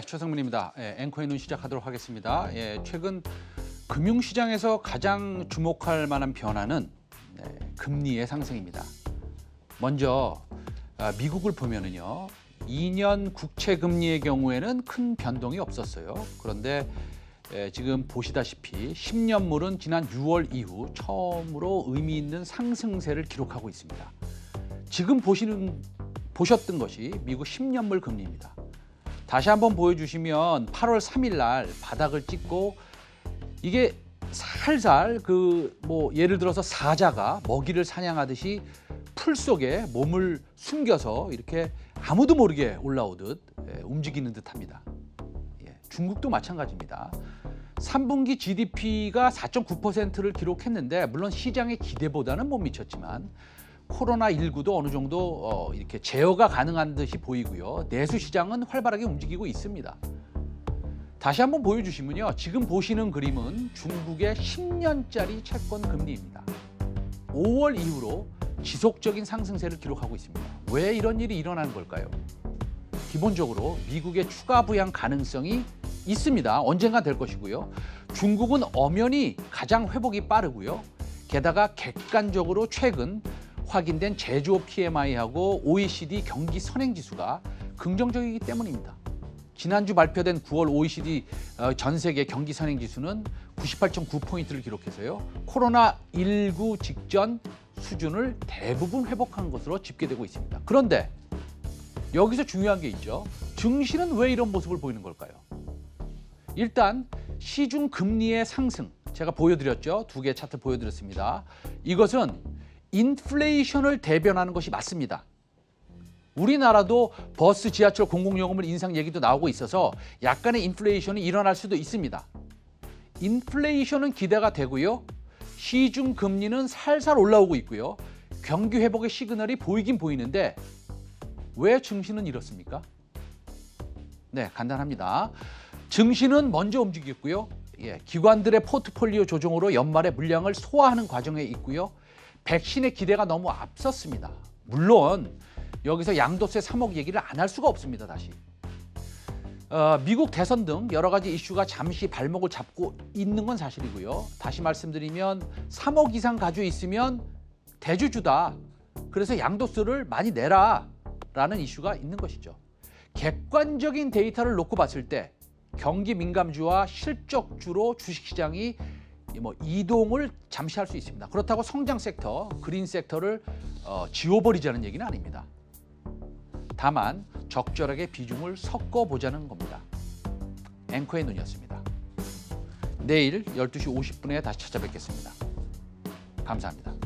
최성민입니다. 앵커의 눈 시작하도록 하겠습니다. 최근 금융시장에서 가장 주목할 만한 변화는 금리의 상승입니다. 먼저 미국을 보면은요, 2년 국채 금리의 경우에는 큰 변동이 없었어요. 그런데 지금 보시다시피 10년물은 지난 6월 이후 처음으로 의미 있는 상승세를 기록하고 있습니다. 지금 보셨던 것이 미국 10년물 금리입니다. 다시 한번 보여주시면 8월 3일 날 바닥을 찍고 이게 살살 예를 들어서 사자가 먹이를 사냥하듯이 풀 속에 몸을 숨겨서 이렇게 아무도 모르게 올라오듯 움직이는 듯합니다. 중국도 마찬가지입니다. 3분기 GDP가 4.9%를 기록했는데 물론 시장의 기대보다는 못 미쳤지만 코로나19도 어느 정도 이렇게 제어가 가능한 듯이 보이고요. 내수 시장은 활발하게 움직이고 있습니다. 다시 한번 보여주시면요. 지금 보시는 그림은 중국의 10년짜리 채권 금리입니다. 5월 이후로 지속적인 상승세를 기록하고 있습니다. 왜 이런 일이 일어나는 걸까요? 기본적으로 미국의 추가 부양 가능성이 있습니다. 언젠가 될 것이고요. 중국은 엄연히 가장 회복이 빠르고요. 게다가 객관적으로 최근 확인된 제조업 PMI하고 OECD 경기 선행지수가 긍정적이기 때문입니다. 지난주 발표된 9월 OECD 전 세계 경기 선행지수는 98.9포인트를 기록해서요. 코로나19 직전 수준을 대부분 회복한 것으로 집계되고 있습니다. 그런데 여기서 중요한 게 있죠. 증시는 왜 이런 모습을 보이는 걸까요? 일단 시중 금리의 상승, 제가 보여드렸죠. 두 개의 차트 보여드렸습니다. 이것은 인플레이션을 대변하는 것이 맞습니다. 우리나라도 버스, 지하철, 공공요금을 인상 얘기도 나오고 있어서 약간의 인플레이션이 일어날 수도 있습니다. 인플레이션은 기대가 되고요. 시중 금리는 살살 올라오고 있고요. 경기 회복의 시그널이 보이긴 보이는데 왜 증시는 이렇습니까? 네, 간단합니다. 증시는 먼저 움직였고요. 기관들의 포트폴리오 조정으로 연말에 물량을 소화하는 과정에 있고요. 백신의 기대가 너무 앞섰습니다. 물론 여기서 양도세 3억 얘기를 안 할 수가 없습니다. 다시 미국 대선 등 여러 가지 이슈가 잠시 발목을 잡고 있는 건 사실이고요. 다시 말씀드리면 3억 이상 가지고 있으면 대주주다. 그래서 양도세를 많이 내라 라는 이슈가 있는 것이죠. 객관적인 데이터를 놓고 봤을 때 경기 민감주와 실적주로 주식시장이 이동을 잠시 할 수 있습니다. 그렇다고 성장 섹터, 그린 섹터를 지워버리자는 얘기는 아닙니다. 다만 적절하게 비중을 섞어보자는 겁니다. 앵커의 눈이었습니다. 내일 12시 50분에 다시 찾아뵙겠습니다. 감사합니다.